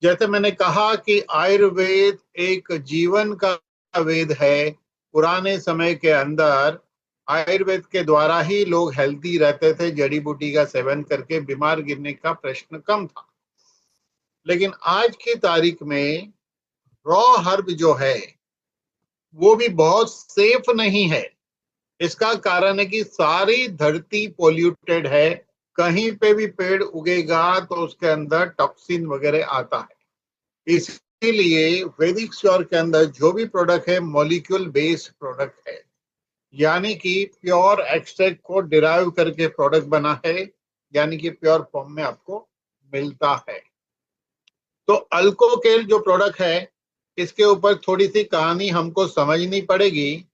जैसे मैंने कहा कि आयुर्वेद एक जीवन का वेद है। पुराने समय के अंदर आयुर्वेद के द्वारा ही लोग हेल्दी रहते थे, जड़ी बूटी का सेवन करके बीमार गिरने का प्रश्न कम था। लेकिन आज की तारीख में रॉ हर्ब जो है वो भी बहुत सेफ नहीं है। इसका कारण है कि सारी धरती पोल्यूटेड है। कहीं पे भी पेड़ उगेगा तो उसके अंदर टॉक्सिन वगैरह आता है। इसीलिए वैदिक श्योर के अंदर जो भी प्रोडक्ट है मॉलिक्यूल बेस्ड प्रोडक्ट है, यानी कि प्योर एक्सट्रैक्ट को डिराइव करके प्रोडक्ट बना है, यानी कि प्योर फॉर्म में आपको मिलता है। तो अल्कोकेल जो प्रोडक्ट है इसके ऊपर थोड़ी सी कहानी हमको समझनी पड़ेगी।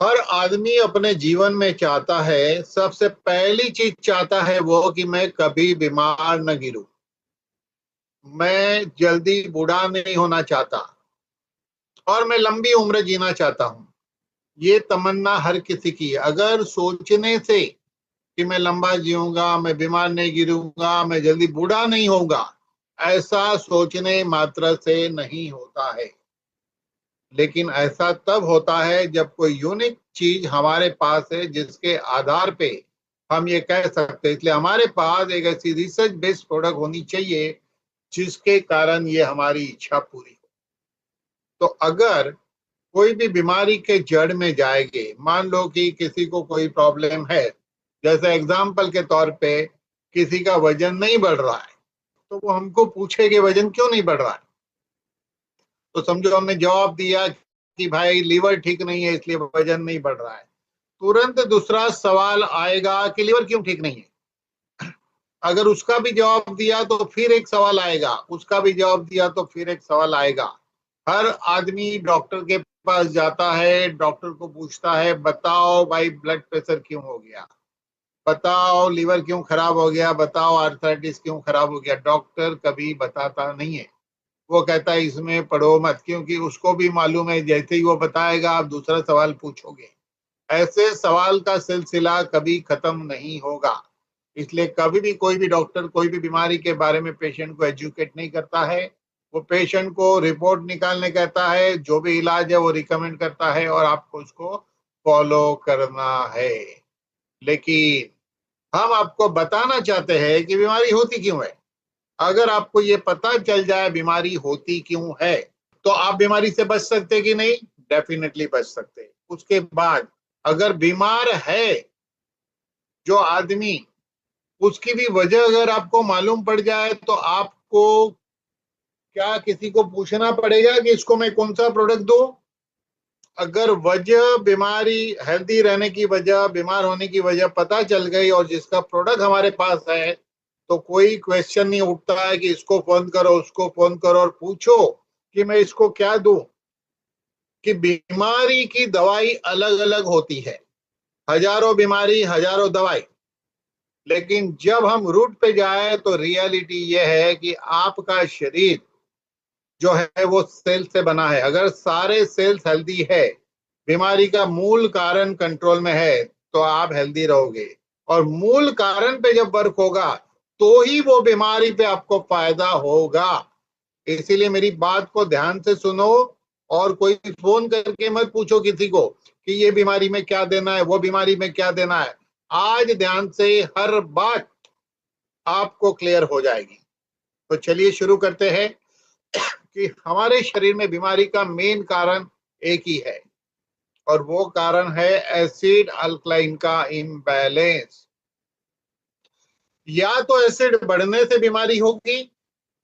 हर आदमी अपने जीवन में चाहता है, सबसे पहली चीज चाहता है वो कि मैं कभी बीमार न गिरूं, मैं जल्दी बूढ़ा नहीं होना चाहता और मैं लंबी उम्र जीना चाहता हूं। ये तमन्ना हर किसी की है। अगर सोचने से कि मैं लंबा जीऊंगा, मैं बीमार नहीं गिरूंगा, मैं जल्दी बूढ़ा नहीं होऊंगा, ऐसा सोचने मात्र से नहीं होता है। लेकिन ऐसा तब होता है जब कोई यूनिक चीज हमारे पास है जिसके आधार पे हम ये कह सकते हैं। इसलिए हमारे पास एक ऐसी रिसर्च बेस्ड प्रोडक्ट होनी चाहिए जिसके कारण ये हमारी इच्छा पूरी हो। तो अगर कोई भी बीमारी के जड़ में जाएंगे, मान लो कि किसी को कोई प्रॉब्लम है, जैसे एग्जाम्पल के तौर पे किसी का वजन नहीं बढ़ रहा है, तो वो हमको पूछे कि वजन क्यों नहीं बढ़ रहा है, तो समझो हमने जवाब दिया कि भाई लीवर ठीक नहीं है इसलिए वजन नहीं बढ़ रहा है। तुरंत दूसरा सवाल आएगा कि लीवर क्यों ठीक नहीं है। अगर उसका भी जवाब दिया तो फिर एक सवाल आएगा, उसका भी जवाब दिया तो फिर एक सवाल आएगा। हर आदमी डॉक्टर के पास जाता है, डॉक्टर को पूछता है बताओ भाई ब्लड प्रेशर क्यों हो गया, बताओ लीवर क्यों खराब हो गया, बताओ आर्थराइटिस क्यों खराब हो गया। डॉक्टर कभी बताता नहीं है। वो कहता है इसमें पढ़ो मत, क्योंकि उसको भी मालूम है जैसे ही वो बताएगा आप दूसरा सवाल पूछोगे। ऐसे सवाल का सिलसिला कभी खत्म नहीं होगा। इसलिए कभी भी कोई भी डॉक्टर कोई भी बीमारी के बारे में पेशेंट को एजुकेट नहीं करता है। वो पेशेंट को रिपोर्ट निकालने कहता है, जो भी इलाज है वो रिकमेंड करता है और आपको उसको फॉलो करना है। लेकिन हम आपको बताना चाहते हैं कि बीमारी होती क्यों है। अगर आपको ये पता चल जाए बीमारी होती क्यों है तो आप बीमारी से बच सकते कि नहीं? डेफिनेटली बच सकते। उसके बाद अगर बीमार है जो आदमी, उसकी भी वजह अगर आपको मालूम पड़ जाए तो आपको क्या किसी को पूछना पड़ेगा कि इसको मैं कौन सा प्रोडक्ट दूं? अगर वजह बीमारी, हेल्दी रहने की वजह, बीमार होने की वजह पता चल गई और जिसका प्रोडक्ट हमारे पास है, तो कोई क्वेश्चन नहीं उठता है कि इसको फोन करो उसको फोन करो और पूछो कि मैं इसको क्या दूं। कि बीमारी की दवाई अलग अलग होती है, हजारों बीमारी हजारों दवाई। लेकिन जब हम रूट पे जाए तो रियलिटी ये है कि आपका शरीर जो है वो सेल से बना है। अगर सारे सेल्स हेल्दी है, बीमारी का मूल कारण कंट्रोल में है, तो आप हेल्दी रहोगे। और मूल कारण पे जब वर्क होगा तो ही वो बीमारी पे आपको फायदा होगा। इसीलिए मेरी बात को ध्यान से सुनो और कोई फोन करके मत पूछो किसी को कि ये बीमारी में क्या देना है, वो बीमारी में क्या देना है। आज ध्यान से हर बात आपको क्लियर हो जाएगी। तो चलिए शुरू करते हैं कि हमारे शरीर में बीमारी का मेन कारण एक ही है और वो कारण है एसिड अल्कलाइन का इम्बैलेंस। या तो एसिड बढ़ने से बीमारी होगी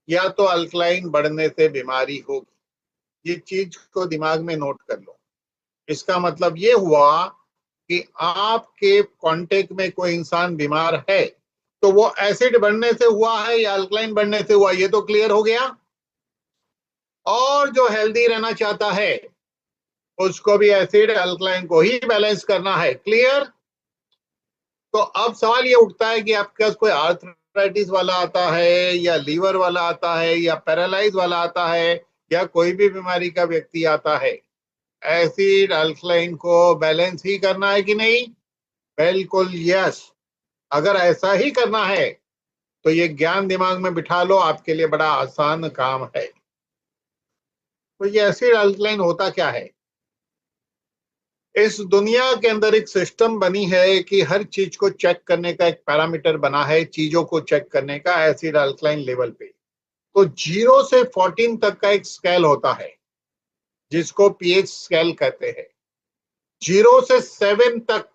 या तो अल्कलाइन बढ़ने से बीमारी होगी। ये चीज को दिमाग में नोट कर लो। इसका मतलब ये हुआ कि आपके कांटेक्ट में कोई इंसान बीमार है तो वो एसिड बढ़ने से हुआ है या अल्कलाइन बढ़ने से हुआ, ये तो क्लियर हो गया। और जो हेल्दी रहना चाहता है उसको भी एसिड अल्कलाइन को ही बैलेंस करना है। क्लियर? तो अब सवाल ये उठता है कि आपके पास कोई आर्थराइटिस वाला आता है या लीवर वाला आता है या पैरालाइज वाला आता है या कोई भी बीमारी का व्यक्ति आता है, एसिड अल्कलाइन को बैलेंस ही करना है कि नहीं? बिल्कुल यस। अगर ऐसा ही करना है तो ये ज्ञान दिमाग में बिठा लो, आपके लिए बड़ा आसान काम है। तो ये एसिड अल्कलाइन होता क्या है? इस दुनिया के अंदर एक सिस्टम बनी है कि हर चीज को चेक करने का एक पैरामीटर बना है, चीजों को चेक करने का एसिड अल्कलाइन लेवल पे। तो 0 से 14 तक का एक स्केल होता है जिसको पीएच स्केल कहते हैं। 0 से 7 तक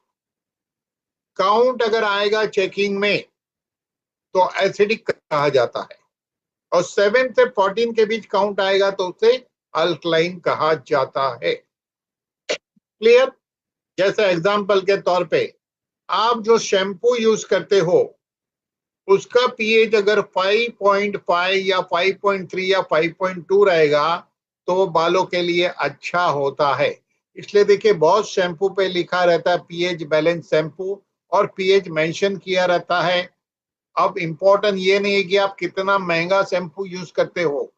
काउंट अगर आएगा चेकिंग में तो एसिडिक कहा जाता है, और 7 से 14 के बीच काउंट आएगा तो उसे अल्कलाइन कहा जाता है। क्लियर? जैसे एग्जांपल के तौर पे आप जो शैम्पू यूज करते हो उसका पीएच अगर 5.5 या 5.3 या 5.2 रहेगा तो वो बालों के लिए अच्छा होता है। इसलिए देखिए बहुत शैम्पू पे लिखा रहता है पीएच बैलेंस शैम्पू, और पीएच मेंशन किया रहता है। अब इम्पोर्टेंट ये नहीं है कि आप कितना महंगा शैम्पू यूज करते हो,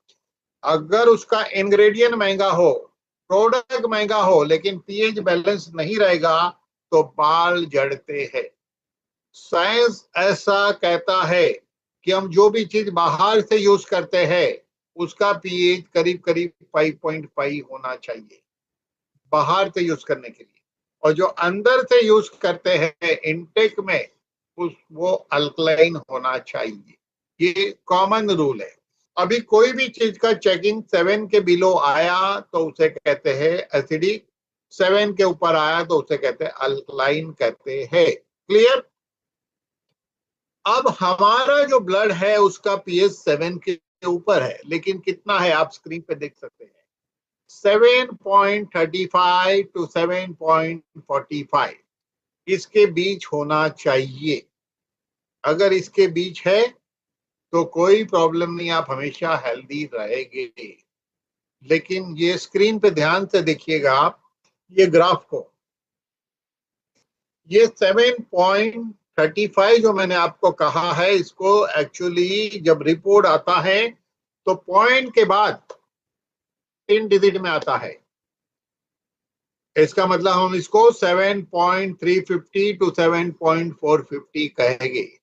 अगर उसका इंग्रेडिएंट महंगा हो, प्रोडक्ट महंगा हो, लेकिन पीएच बैलेंस नहीं रहेगा तो बाल झड़ते हैं। साइंस ऐसा कहता है कि हम जो भी चीज बाहर से यूज करते हैं उसका पीएच करीब करीब 5.5 होना चाहिए बाहर से यूज करने के लिए, और जो अंदर से यूज करते हैं इनटेक में वो अल्कलाइन होना चाहिए। ये कॉमन रूल है। अभी कोई भी चीज का चेकिंग 7 के बिलो आया तो उसे कहते हैं एसिडिक, 7 के ऊपर आया तो उसे कहते हैं अल्कलाइन कहते हैं। क्लियर? अब हमारा जो ब्लड है उसका पीएच 7 के ऊपर है, लेकिन कितना है आप स्क्रीन पे देख सकते हैं, 7.35 टू 7.45 इसके बीच होना चाहिए। अगर इसके बीच है तो कोई प्रॉब्लम नहीं, आप हमेशा हेल्दी रहेंगे। लेकिन ये स्क्रीन पे ध्यान से देखिएगा आप ये ग्राफ को, ये 7.35 जो मैंने आपको कहा है, इसको एक्चुअली जब रिपोर्ट आता है तो पॉइंट के बाद 3 डिजिट में आता है। इसका मतलब हम इसको 7.350 टू 7.450 कहेंगे।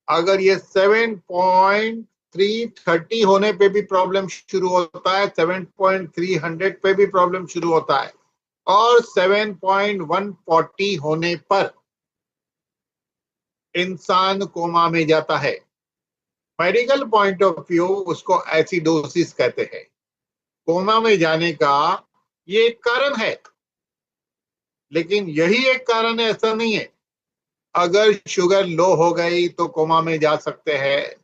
अगर ये 7.330 होने पे भी प्रॉब्लम शुरू होता है, 7.300 पे भी प्रॉब्लम शुरू होता है, और 7.140 होने पर इंसान कोमा में जाता है। मेडिकल पॉइंट ऑफ व्यू उसको एसिडोसिस कहते हैं। कोमा में जाने का ये एक कारण है, लेकिन यही एक कारण है ऐसा नहीं है। अगर शुगर लो हो गई तो कोमा में जा सकते हैं,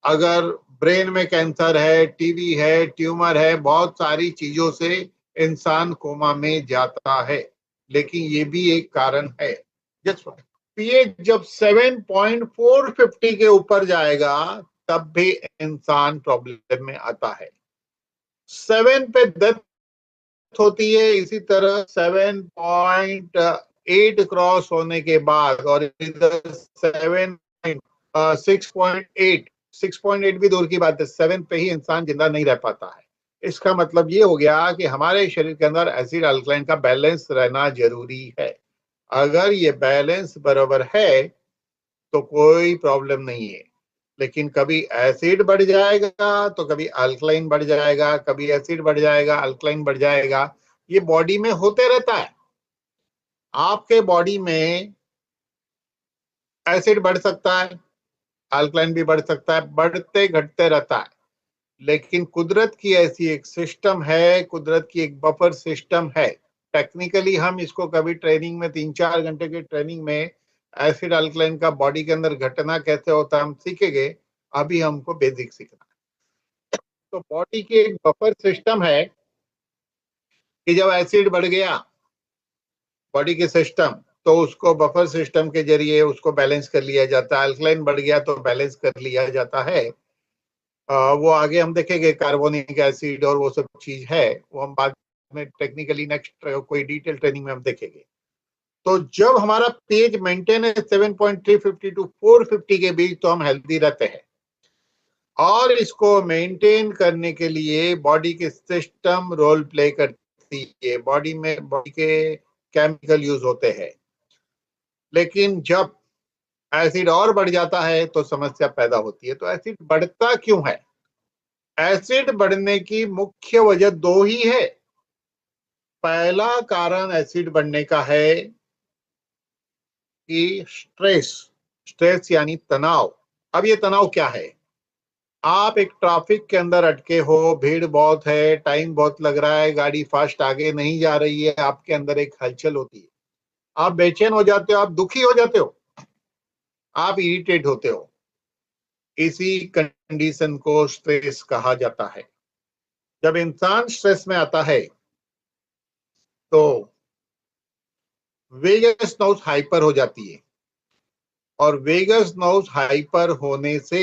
अगर ब्रेन में कैंसर है, टीबी है, ट्यूमर है, बहुत सारी चीजों से इंसान कोमा में जाता है, लेकिन ये भी एक कारण है। पीएच जब 7.450 के ऊपर जाएगा तब भी इंसान प्रॉब्लम में आता है। 7 पे डेथ होती है, इसी तरह 7.8 क्रॉस होने के बाद, और इधर 6.8 भी दूर की बात है, 7 पे ही इंसान जिंदा नहीं रह पाता है। इसका मतलब ये हो गया कि हमारे शरीर के अंदर एसिड अल्कलाइन का बैलेंस रहना जरूरी है। अगर ये बैलेंस बराबर है तो कोई प्रॉब्लम नहीं है, लेकिन कभी एसिड बढ़ जाएगा तो कभी अल्कलाइन बढ़ जाएगा, कभी एसिड बढ़ जाएगा, अल्कलाइन बढ़ जाएगा। ये बॉडी में होते रहता है। आपके बॉडी में एसिड बढ़ सकता है, अल्कलाइन भी बढ़ सकता है, बढ़ते घटते रहता है। लेकिन कुदरत की ऐसी एक सिस्टम है, कुदरत की एक बफर सिस्टम है। टेक्निकली हम इसको कभी ट्रेनिंग में 3-4 घंटे की ट्रेनिंग में एसिड अल्कलाइन का बॉडी के अंदर घटना कैसे होता है हम सीखेंगे। अभी हमको बेसिक सीखना है। तो बॉडी की एक बफर सिस्टम है कि जब एसिड बढ़ गया बॉडी के सिस्टम, तो उसको बफर सिस्टम के जरिए उसको बैलेंस कर लिया जाता है। अल्कलाइन बढ़ गया तो बैलेंस कर लिया जाता है। वो आगे हम देखेंगे, कार्बोनिक एसिड और वो सब चीज है, वो हम बाद में टेक्निकली नेक्स्ट कोई डिटेल ट्रेनिंग में हम देखेंगे। तो जब हमारा पेज मेंटेन है 7.350 टू 450 के बीच तो हम हेल्दी रहते हैं। और इसको मेंटेन करने के लिए बॉडी के सिस्टम रोल प्ले करती है, बॉडी में बॉडी के केमिकल यूज होते हैं। लेकिन जब एसिड और बढ़ जाता है तो समस्या पैदा होती है। तो एसिड बढ़ता क्यों है? एसिड बढ़ने की मुख्य वजह दो ही है। पहला कारण एसिड बढ़ने का है कि स्ट्रेस, स्ट्रेस यानी तनाव। अब ये तनाव क्या है? आप एक ट्रैफिक के अंदर अटके हो, भीड़ बहुत है, टाइम बहुत लग रहा है, गाड़ी फास्ट आगे नहीं जा रही है, आपके अंदर एक हलचल होती है, आप बेचैन हो जाते हो, आप दुखी हो जाते हो, आप इरिटेट होते हो। इसी कंडीशन को स्ट्रेस कहा जाता है। जब इंसान स्ट्रेस में आता है तो वेगस नर्व हाइपर हो जाती है, और वेगस नर्व हाइपर होने से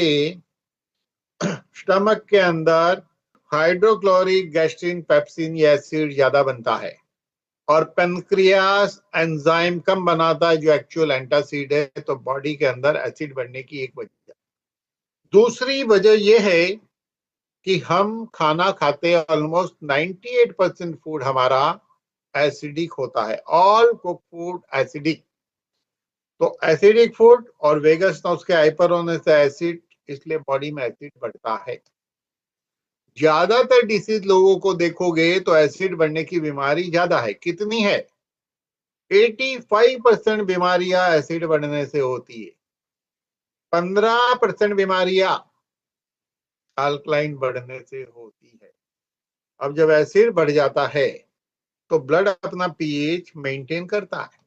स्टमक के अंदर हाइड्रोक्लोरिक गैस्ट्रिन पेप्सिन ये एसिड ज्यादा बनता है, और पेनक्रियास एंजाइम कम बनाता है जो एक्चुअल एंटासिड है। तो बॉडी के अंदर एसिड बढ़ने की एक वजह। दूसरी वजह यह है कि हम खाना खाते हैं, ऑलमोस्ट 98% फूड हमारा एसिडिक होता है, ऑल कुक फूड एसिडिक। तो एसिडिक फूड और वेगस नर्व के हाइपर होने से एसिड, इसलिए बॉडी में एसिड बढ़ता है। ज्यादातर डिसीज लोगों को देखोगे तो एसिड बढ़ने की बीमारी ज्यादा है। कितनी है? 85% बीमारियां एसिड बढ़ने से होती है, 15% बीमारियां अल्कलाइन बढ़ने से होती है। अब जब एसिड बढ़ जाता है तो ब्लड अपना पीएच मेंटेन करता है,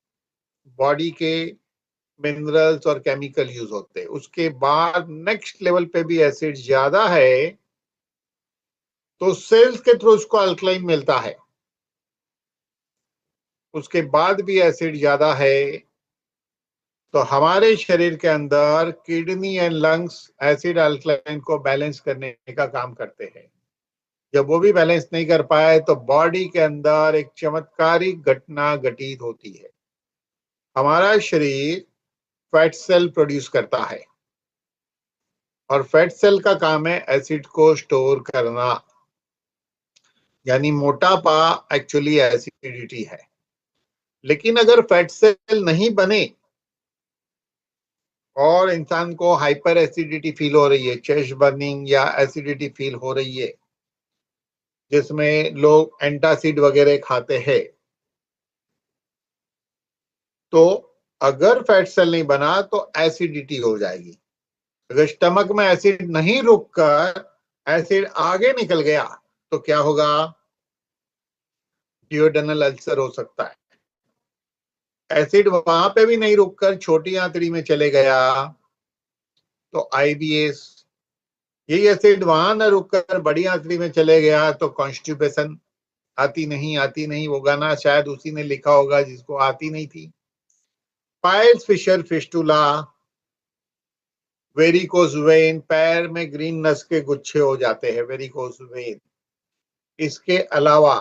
बॉडी के मिनरल्स और केमिकल यूज होते हैं। उसके बाद नेक्स्ट लेवल पे भी एसिड ज्यादा है तो सेल्स के थ्रू उसको अल्कलाइन मिलता है। उसके बाद भी एसिड ज्यादा है तो हमारे शरीर के अंदर kidney and lungs acid alkaline को बैलेंस करने का काम करते हैं। जब वो भी बैलेंस नहीं कर पाए तो बॉडी के अंदर एक चमत्कारिक घटना घटित होती है। हमारा शरीर फैट सेल प्रोड्यूस करता है, और फैट सेल का काम है एसिड को स्टोर करना, यानी मोटापा एक्चुअली एसिडिटी है। लेकिन अगर फैट सेल नहीं बने और इंसान को हाइपर एसिडिटी फील हो रही है, चेस्ट बर्निंग या एसिडिटी फील हो रही है, जिसमें लोग एंटासिड वगैरह खाते हैं, तो अगर फैट सेल नहीं बना तो एसिडिटी हो जाएगी। अगर स्टमक में एसिड नहीं रुककर एसिड आगे निकल गया तो क्या होगा? डियोडेनल अल्सर हो सकता है। एसिड वहां पे भी नहीं रुककर छोटी आंतड़ी में चले गया तो आईबीएस। यही एसिड वहां न रुककर बड़ी आंतड़ी में चले गया तो कॉन्स्टिपेशन। आती नहीं वो गाना शायद उसी ने लिखा होगा जिसको आती नहीं थी। Piles fissure fistula, varicose vein, पैर में ग्रीन नस के गुच्छे हो जाते हैं, वेरिकोज वेन। इसके अलावा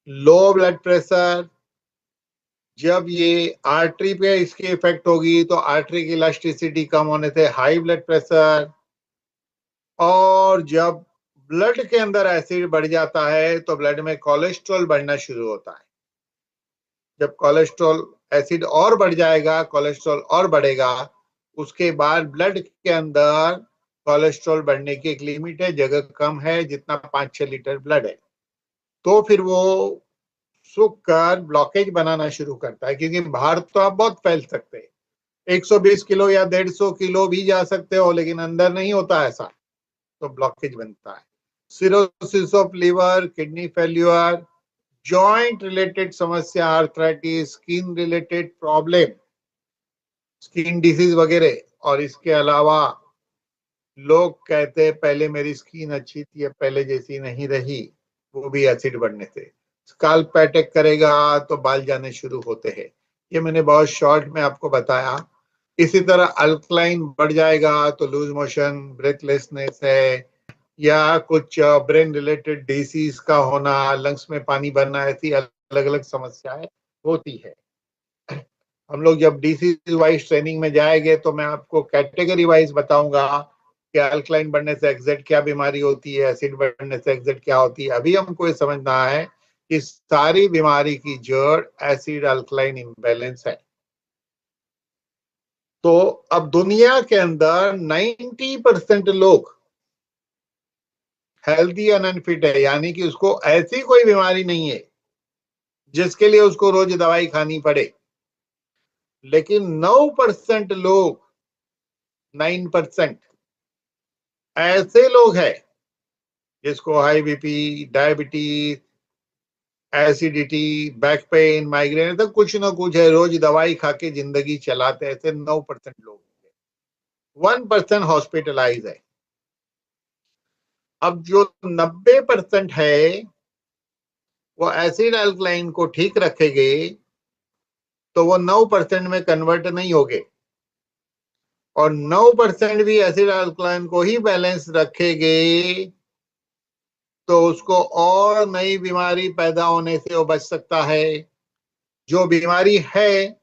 लो ब्लड प्रेशर, जब ये आर्टरी पे इसकी इफेक्ट होगी तो आर्टरी की इलास्टिसिटी कम होने से हाई ब्लड प्रेशर, और जब ब्लड के अंदर एसिड बढ़ जाता है तो ब्लड में कोलेस्ट्रॉल बढ़ना शुरू होता है। जब कोलेस्ट्रॉल, एसिड और बढ़ जाएगा, कोलेस्ट्रॉल और बढ़ेगा, उसके बाद ब्लड के अंदर कोलेस्ट्रॉल बढ़ने की एक लिमिट है, जगह कम है, जितना 5-6 लीटर ब्लड है, तो फिर वो सूख कर ब्लॉकेज बनाना शुरू करता है। क्योंकि बाहर तो आप बहुत फैल सकते हैं, 120 किलो या 150 किलो भी जा सकते हो, लेकिन अंदर नहीं होता ऐसा, तो ब्लॉकेज बनता है। Cirrhosis of liver, kidney failure, joint related समस्या, arthritis, skin related problem, skin disease वगैरह। और इसके अलावा लोग कहते हैं पहले मेरी स्किन अच्छी थी, अब पहले जैसी नहीं रही, वो भी एसिड बढ़ने से। स्काल्प पे अटैक करेगा तो बाल जाने शुरू होते हैं। ये मैंने बहुत शॉर्ट में आपको बताया। इसी तरह अल्कलाइन बढ़ जाएगा तो लूज मोशन, ब्रेथलेसनेस है, या कुछ ब्रेन रिलेटेड डिसीज का होना, लंग्स में पानी भरना, ऐसी अलग अलग समस्याएं होती है। हम लोग जब डिसीज वाइज ट्रेनिंग में जाएंगे तो मैं आपको कैटेगरी वाइज बताऊंगा कि अल्कलाइन बढ़ने से एग्जैक्ट क्या बीमारी होती है, एसिड बढ़ने से एग्जैक्ट क्या होती है। अभी हमको ये समझना है कि सारी बीमारी की जड़ एसिड अल्कलाइन इम्बैलेंस है। तो अब दुनिया के अंदर 90% लोग हेल्दी एंड अनफिट है, यानी कि उसको ऐसी कोई बीमारी नहीं है जिसके लिए उसको रोज दवाई खानी पड़े। लेकिन 9% लोग, 9% ऐसे लोग हैं जिसको high BP, diabetes, acidity, back pain, migraine, तो कुछ ना कुछ है, रोज दवाई खा के जिंदगी चलाते हैं। ऐसे 9% लोग, 1% हॉस्पिटलाइज है। अब जो 90% है वो एसिड अल्कलाइन को ठीक रखेंगे तो वो 9% में कन्वर्ट नहीं होगे, और 9% भी एसिड अल्कलाइन को ही बैलेंस रखेंगे तो उसको और नई बीमारी पैदा होने से वो बच सकता है। जो बीमारी है